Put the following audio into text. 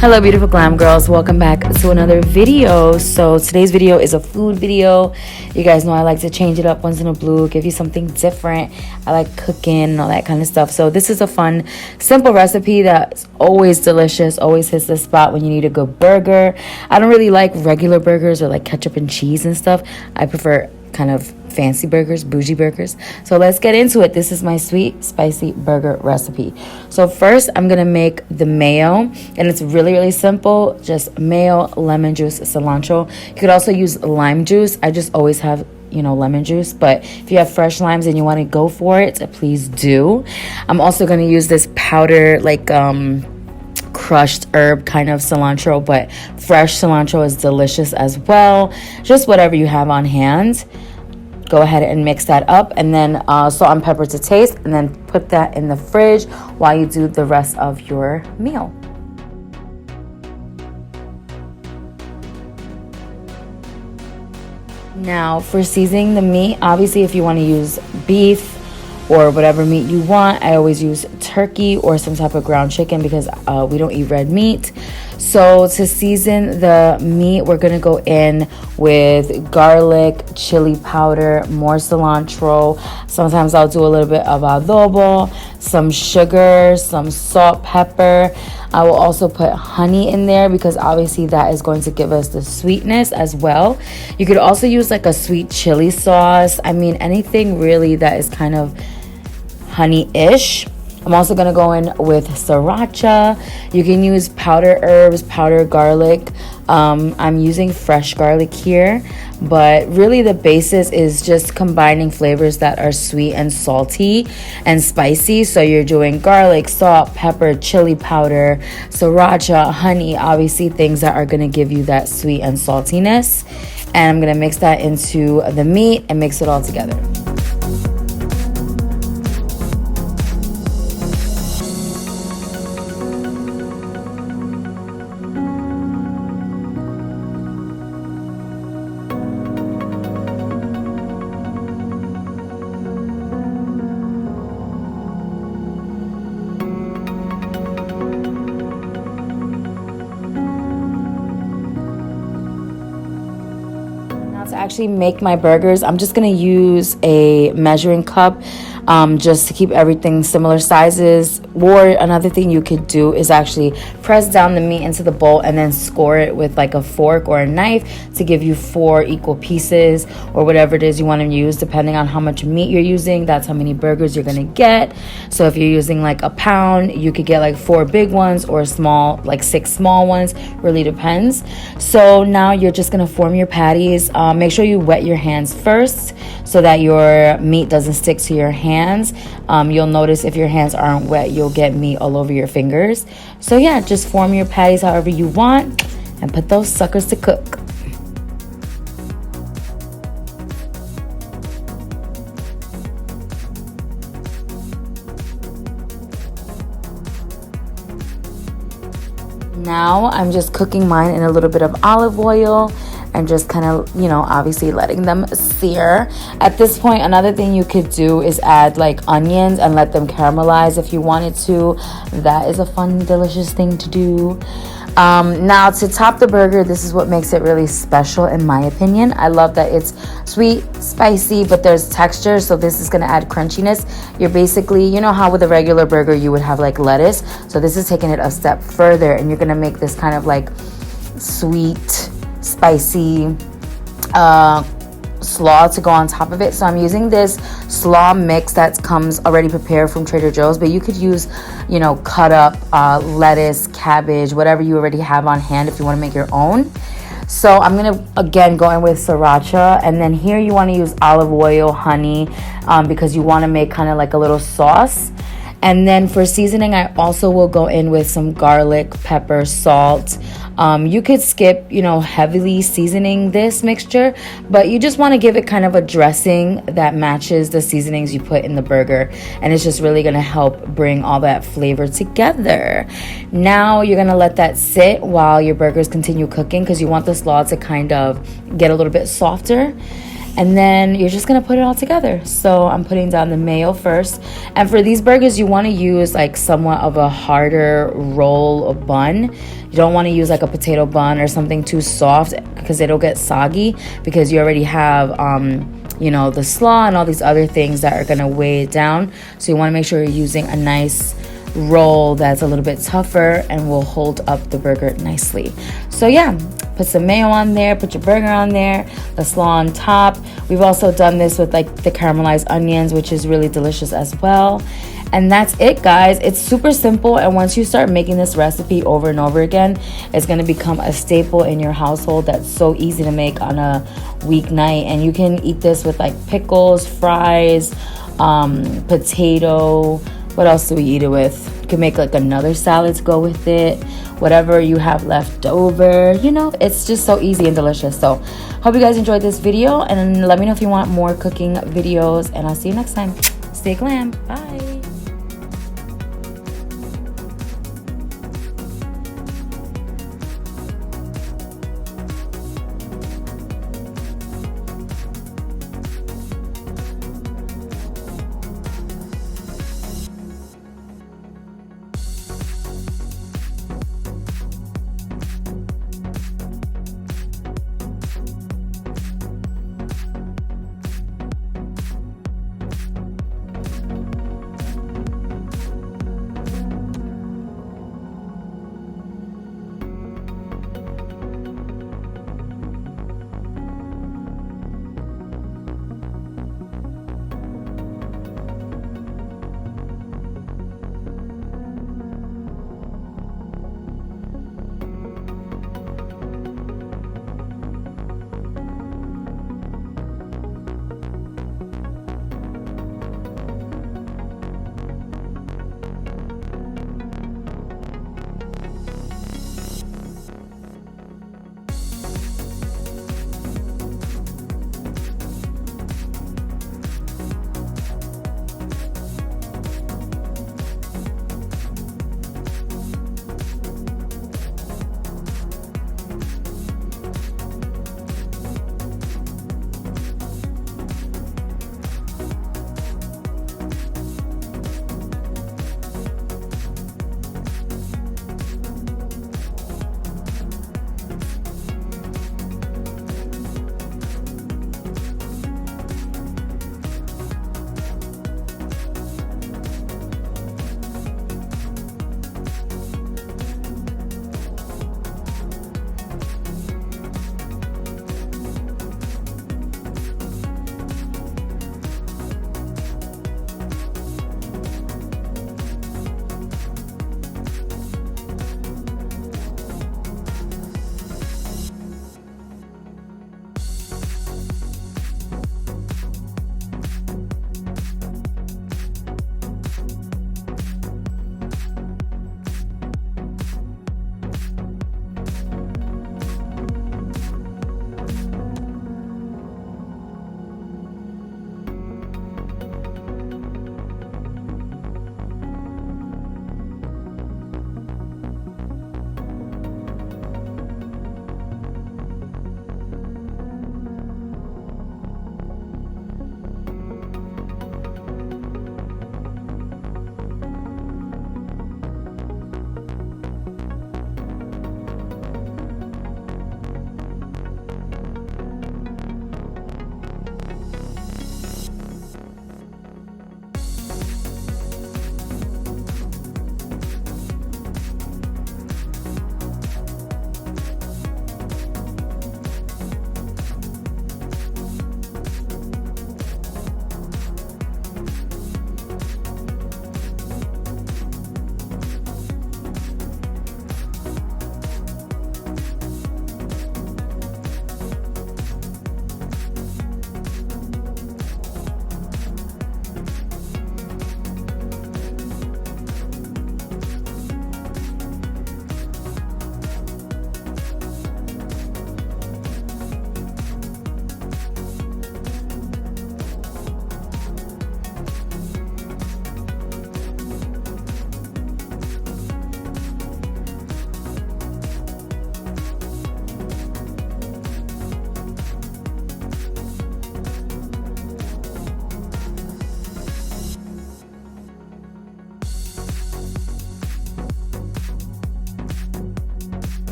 Hello beautiful glam girls, welcome back to another video. So today's video is a food video. You guys know I like to change it up once in a blue, give you something different. I like cooking and all that kind of stuff. So this is a fun, simple recipe that's always delicious, always hits the spot when you need a good burger. I don't really like regular burgers or like ketchup and cheese and stuff. I prefer kind of fancy burgers, bougie burgers. So let's get into it. This is my sweet spicy burger recipe. So first I'm gonna make the mayo, and it's really simple. Just mayo, lemon juice, cilantro. You could also use lime juice. I just always have lemon juice, but if you have fresh limes and you want to go for it, please do. I'm also going to use this powder, like crushed herb kind of cilantro, but fresh cilantro is delicious as well. Just whatever you have on hand. Go ahead and mix that up, and then salt and pepper to taste, and then put that in the fridge while you do the rest of your meal. Now for seasoning the meat, obviously if you want to use beef or whatever meat you want, I always use turkey or some type of ground chicken because we don't eat red meat. So to season the meat, we're gonna go in with garlic, chili powder, more cilantro. Sometimes I'll do a little bit of adobo, some sugar, some salt, pepper. I will also put honey in there because obviously that is going to give us the sweetness as well. You could also use like a sweet chili sauce. I mean, anything really that is kind of honey-ish. I'm also going to go in with sriracha. You can use powder herbs, powder garlic. I'm using fresh garlic here, but really the basis is just combining flavors that are sweet and salty and spicy. So you're doing garlic, salt, pepper, chili powder, sriracha, honey, obviously things that are going to give you that sweet and saltiness. And I'm going to mix that into the meat and mix it all together. To actually make my burgers, I'm just going to use a measuring cup just to keep everything similar sizes. Or another thing you could do is actually press down the meat into the bowl and then score it with like a fork or a knife to give you 4 equal pieces, or whatever it is you want to use depending on how much meat you're using. That's how many burgers you're going to get. So if you're using like a pound, you could get like 4 big ones or small, like 6 small ones. Really depends. So now you're just going to form your patties. Make sure you wet your hands first so that your meat doesn't stick to your hands. You'll notice if your hands aren't wet, you'll get meat all over your fingers. So yeah, just form your patties however you want and put those suckers to cook. Now I'm just cooking mine in a little bit of olive oil and just kind of, obviously letting them sear. At this point, another thing you could do is add like onions and let them caramelize if you wanted to. That is a fun, delicious thing to do. Now to top the burger, this is what makes it really special in my opinion. I love that it's sweet, spicy, but there's texture, so this is going to add crunchiness. You're basically, you know how with a regular burger you would have like lettuce, so this is taking it a step further, and you're going to make this kind of like sweet, spicy slaw to go on top of it. So I'm using this slaw mix that comes already prepared from Trader Joe's, but you could use cut up lettuce, cabbage, whatever you already have on hand if you want to make your own. So I'm gonna again go in with sriracha, and then here you want to use olive oil, honey, because you want to make kind of like a little sauce. And then for seasoning, I also will go in with some garlic, pepper, salt. You could skip, heavily seasoning this mixture, but you just want to give it kind of a dressing that matches the seasonings you put in the burger. And it's just really going to help bring all that flavor together. Now you're going to let that sit while your burgers continue cooking because you want the slaw to kind of get a little bit softer. And then you're just gonna put it all together. So I'm putting down the mayo first. And for these burgers, you wanna use like somewhat of a harder roll or bun. You don't wanna use like a potato bun or something too soft because it'll get soggy, because you already have, you know, the slaw and all these other things that are gonna weigh it down. So you wanna make sure you're using a nice roll that's a little bit tougher and will hold up the burger nicely. So yeah, put some mayo on there, put your burger on there, the slaw on top. We've also done this with like the caramelized onions, which is really delicious as well. And that's it, guys. It's super simple, and once you start making this recipe over and over again, it's going to become a staple in your household that's so easy to make on a weeknight. And you can eat this with like pickles, fries, potato. What else do we eat it with? You can make like another salad to go with it, whatever you have left over. You know, it's just so easy and delicious. So hope you guys enjoyed this video, and let me know if you want more cooking videos, and I'll see you next time. Stay glam. Bye.